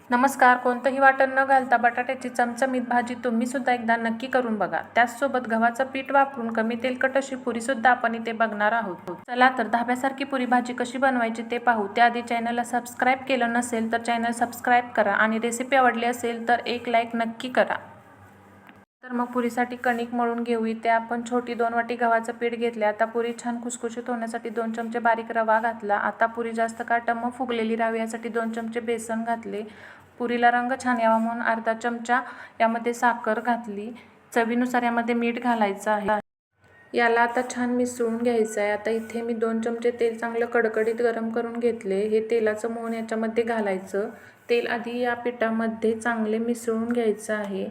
नमस्कार. कोणतंही वाटण न घालता बटाट्याची चमचमीत भाजी तुम्ही सुद्धा एकदा नक्की करून बघा. त्याचसोबत गव्हाचं पीठ वापरून कमी तेलकट अशी पुरी सुद्धा आपण इथे बघणार आहोत. चला तर धाब्यासारखी पुरी भाजी कशी बनवायची ते पाहू. त्याआधी चॅनलला सबस्क्राईब केलं नसेल तर चॅनल सबस्क्राईब करा आणि रेसिपी आवडली असेल तर एक लाईक नक्की करा. तर मग पुरीसाठी कणिक मळून घेऊ. इथे आपण छोटी 2 वाटी गव्हाचं पीठ घेतले. आता पुरी छान खुसखुशीत होण्यासाठी 2 चमचे बारीक रवा घातला. आता पुरी जास्त काळ टम्म फुगलेली राहावी यासाठी 2 चमचे बेसन घातले. पुरीला रंग छान यावा म्हणून अर्धा चमचा यामध्ये साखर घातली. चवीनुसार यामध्ये मीठ घालायचं आहे. याला आता छान मिसळून घ्यायचं आहे. आता इथे मी 2 चमचे तेल चांगलं कडकडीत गरम करून घेतले. हे तेलाचं मोहन याच्यामध्ये घालायचं. तेल आधी या पिठामध्ये चांगले मिसळून घ्यायचं आहे.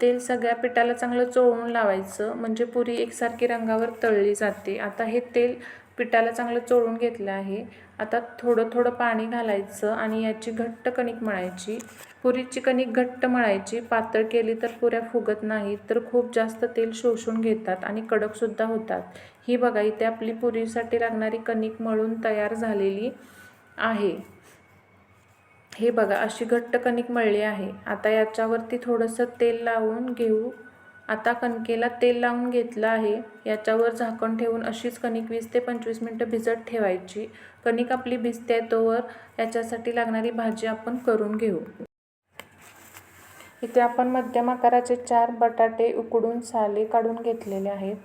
तेल सगळ्या पिठाला चांगलं चोळून लावायचं म्हणजे पुरी एकसारखी रंगावर तळली जाते. आता हे तेल पिठाला चांगलं चोळून घेतलं आहे. आता थोडं थोडं पाणी घालायचं आणि याची घट्ट कणिक मळायची. पुरीची कणिक घट्ट मळायची. पातळ केली तर पुऱ्या फुगत नाहीत तर खूप जास्त तेल शोषून घेतात आणि कडकसुद्धा होतात. ही बघा इथे आपली पुरीसाठी लागणारी कणिक मळून तयार झालेली आहे. हे बघा अशी घट्ट कणिक मळली आहे. आता याच्यावरती थोडंसं तेल लावून घेऊ. आता कणकेला तेल लावून घेतलं आहे. याच्यावर झाकण ठेवून अशीच कणिक 20 ते 25 मिनटं भिजत ठेवायची. कणिक आपली भिजते तोवर याच्यासाठी लागणारी भाजी आपण करून घेऊ. इथे आपण मध्यम आकाराचे 4 बटाटे उकडून साले काढून घेतलेले आहेत.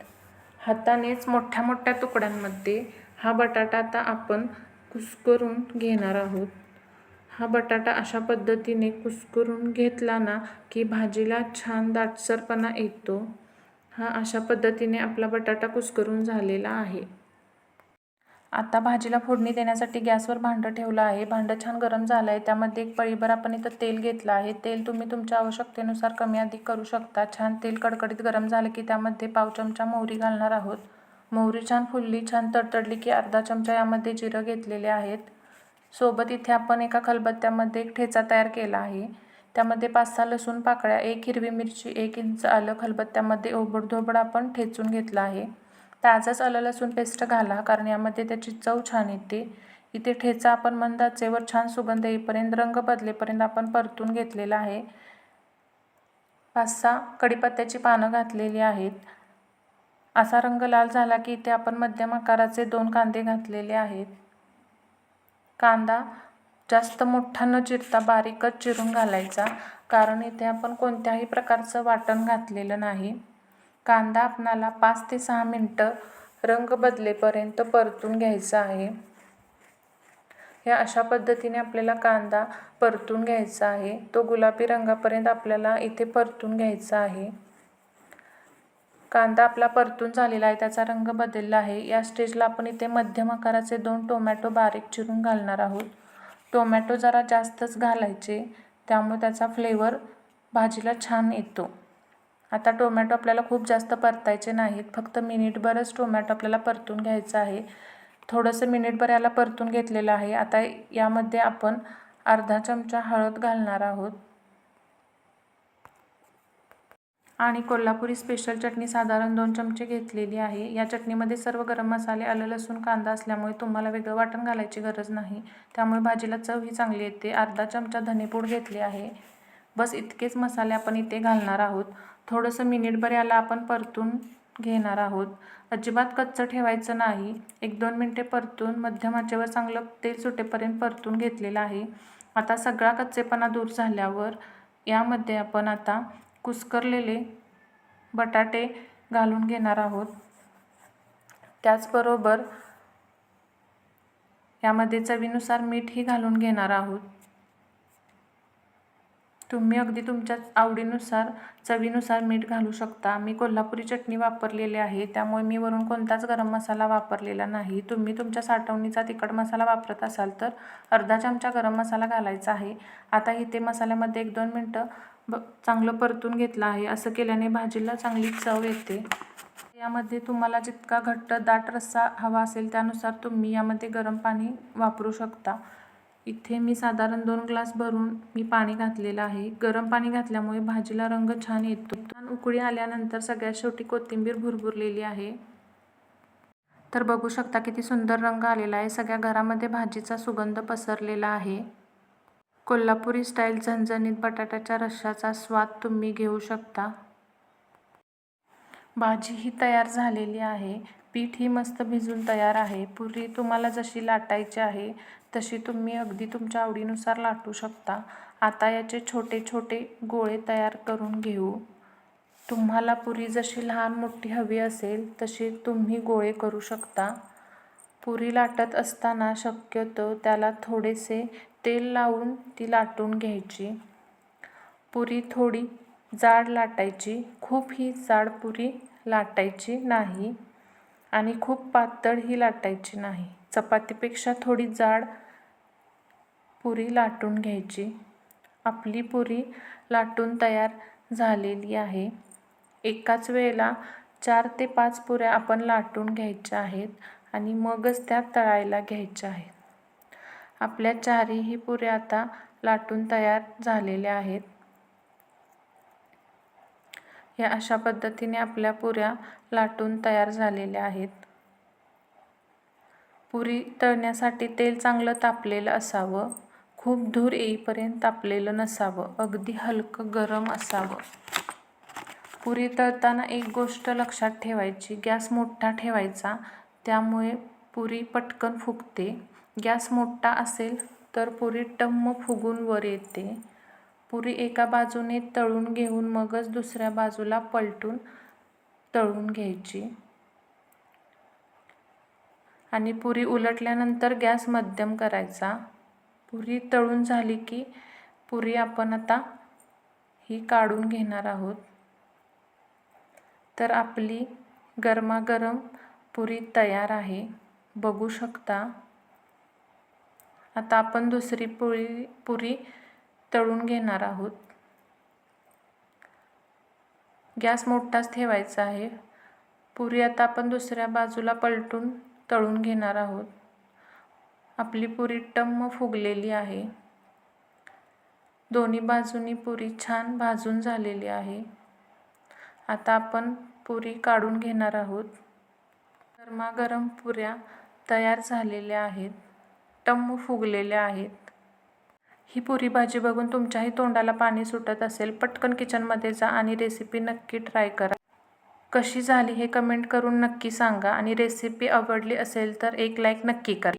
हातानेच मोठ्या मोठ्या तुकड्यांमध्ये हा बटाटा आता आपण कुस्करून घेणार आहोत. हा बटाटा अशा पद्धतीने कुस्करून घेतला ना की भाजीला छान दाटसरपणा येतो. हा अशा पद्धतीने आपला बटाटा कुस्करून झालेला आहे. आता भाजीला फोडणी देण्यासाठी गॅसवर भांडं ठेवलं आहे. भांडं छान गरम झालं आहे. त्यामध्ये 1 पळीभर आपण इथं तेल घेतलं आहे. तेल तुम्ही तुमच्या आवश्यकतेनुसार कमी अधिक करू शकता. छान तेल कडकडीत गरम झालं की त्यामध्ये पाव चमचा मोहरी घालणार आहोत. मोहरी छान फुलली, छान तडतडली की अर्धा चमचा यामध्ये जिरं घेतलेले आहेत. सोबत इथे आपण एका खलबत्त्यामध्ये एक ठेचा तयार केला आहे. त्यामध्ये 5-6 लसूण पाकळ्या, 1 हिरवी मिरची, 1 इंच आलं खलबत्त्यामध्ये ओबडधोबड आपण ठेचून घेतलं आहे. ताजंच आलं लसूण पेस्ट घाला कारण यामध्ये त्याची चव छान येते. इथे ठेचा आपण मंद आचेवर छान सुगंध येईपर्यंत, रंग बदलेपर्यंत आपण परतून घेतलेला आहे. 5-6 कढीपत्त्याची पानं घातलेली आहेत. असा रंग लाल झाला की इथे आपण मध्यम आकाराचे 2 कांदे घातलेले आहेत. कांदा जास्त मोठा न चिरता बारीकच चिरून घालायचा कारण इथे आपण कोणत्याही प्रकारचं वाटण घातलेलं नाही. कांदा आपणाला 5 ते 6 मिनटं रंग बदलेपर्यंत परतून घ्यायचा आहे. या अशा पद्धतीने आपल्याला कांदा परतून घ्यायचा आहे. तो गुलाबी रंगापर्यंत आपल्याला इथे परतून घ्यायचा आहे. कांदा आपला परतून झालेला आहे, त्याचा रंग बदलला आहे. या स्टेजला आपण इथे मध्यम आकाराचे 2 टोमॅटो बारीक चिरून घालणार आहोत. टोमॅटो जरा जास्तच घालायचे त्यामुळे त्याचा फ्लेवर भाजीला छान येतो. आता टोमॅटो आपल्याला खूप जास्त परतायचे नाहीत. फक्त मिनिटभरच टोमॅटो आपल्याला परतून घ्यायचं आहे. थोडंसं मिनिटभर याला परतून घेतलेलं आहे. आता यामध्ये आपण अर्धा चमचा हळद घालणार आहोत. आणि कोल्हापुरी स्पेशल चटणी साधारण 2 चमचे घेतलेली आहे. या चटणीमध्ये सर्व गरम मसाले, आलं लसूण कांदा असल्यामुळे तुम्हाला वेगळं वाटण घालायची गरज नाही. त्यामुळे भाजीला चव ही चांगली येते. अर्धा चमचा धनेपूड घेतली आहे. बस इतकेच मसाले आपण इथे घालणार आहोत. थोडंसं मिनिटभर याला आपण परतून घेणार आहोत. अजिबात कच्चं ठेवायचं नाही. 1-2 मिनटे परतून मध्यम आचेवर चांगलं तेल सुटेपर्यंत परतून घेतलेलं आहे. आता सगळा कच्चेपणा दूर झाल्यावर यामध्ये आपण आता कुस्करलेले बटाटे घालून घेणार आहोत. त्याचबरोबर यामध्ये चवीनुसार मीठही घालून घेणार आहोत. तुम्ही अगदी तुमच्या आवडीनुसार, चवीनुसार मीठ घालू शकता. मी कोल्हापुरी चटणी वापरलेली आहे त्यामुळे मी वरून कोणताच गरम मसाला वापरलेला नाही. तुम्ही तुमच्या साठवणीचा तिखट मसाला वापरत असाल तर अर्धा चमचा गरम मसाला घालायचा आहे. आता इथे मसाल्यामध्ये 1-2 मिनटं चांगलं परतून घेतलं आहे. असं केल्याने भाजीला चांगली चव येते. यामध्ये तुम्हाला जितका घट्ट दाट रस्सा हवा असेल त्यानुसार तुम्ही यामध्ये गरम पाणी वापरू शकता. इथे मी साधारण 2 ग्लास भरून मी पाणी घातलेलं आहे. गरम पाणी घातल्यामुळे भाजीला रंग छान येतो. छान उकळी आल्यानंतर सगळ्यात शेवटी कोथिंबीर भुरभुरलेली आहे. तर बघू शकता किती सुंदर रंग आलेला आहे. सगळ्या घरामध्ये भाजीचा सुगंध पसरलेला आहे. कोल्हापुरी स्टाईल झणझणीत बटाट्याच्या रश्श्याचा स्वाद तुम्ही घेऊ शकता. भाजी ही तयार झालेली आहे. पीठ ही मस्त भिजून तयार आहे. पुरी तुम्हाला जशी लाटायची आहे तशी तुम्ही अगदी तुमच्या आवडीनुसार लाटू शकता. आता याचे छोटे छोटे गोळे तयार करून घेऊ. तुम्हाला पुरी जशी लहान मोठी हवी असेल तशी तुम्ही गोळे करू शकता. पुरी लाटत असताना शक्यतो त्याला थोडेसे तेल लावून ती लाटून घ्यायची. पुरी थोडी जाड लाटायची. खूप ही जाड पुरी लाटायची नाही आणि खूप पातळही लाटायची नाही. चपातीपेक्षा थोडी जाड पुरी लाटून घ्यायची. आपली पुरी लाटून तयार झालेली आहे. एकाच वेळेला 4 ते 5 पुऱ्या आपण लाटून घ्यायच्या आहेत आणि मगच त्या तळायला घ्यायच्या आहेत. आपल्या 4ही पुऱ्या आता लाटून तयार झालेल्या आहेत. या अशा पद्धतीने आपल्या पुऱ्या लाटून तयार झालेल्या आहेत. पुरी तळण्यासाठी तेल चांगलं तापलेलं असावं. खूप धूर येईपर्यंत तापलेलं नसावं. अगदी हलकं गरम असावं. पुरी तळताना एक गोष्ट लक्षात ठेवायची, गॅस मोठा ठेवायचा, त्यामुळे पुरी पटकन फुगते. गॅस मोठा असेल तर पुरी टम्म फुगून वर येते. पुरी एका बाजूने तळून घेऊन मगच दुसऱ्या बाजूला पलटून तळून घ्यायची आणि पुरी उलटल्यानंतर गॅस मध्यम करायचा. पुरी तळून झाली की पुरी आपण आता ही काढून घेणार आहोत. तर आपली गरमागरम पुरी तयार आहे, बघू शकता. आता आपण दुसरी पुरी तळून घेणार आहोत. गॅस मोठाच ठेवायचा आहे. पुरी आता आपण दुसऱ्या बाजूला पलटून तळून घेणार आहोत. आपली पुरी टम्म फुगलेली आहे. दोन्ही बाजूनी पुरी छान भाजून झालेली आहे. आता आपण पुरी काढून घेणार आहोत. गरमागरम पुऱ्या तयार झालेल्या आहेत, टम्म फुगलेल्या आहेत. ही पुरी भाजी बघून तुमच्याही तोंडाला पाणी सुटत असेल, पटकन किचनमध्ये जा आणि रेसिपी नक्की ट्राय करा. कशी झाली हे कमेंट करून नक्की सांगा आणि रेसिपी आवडली असेल तर एक लाईक नक्की करा.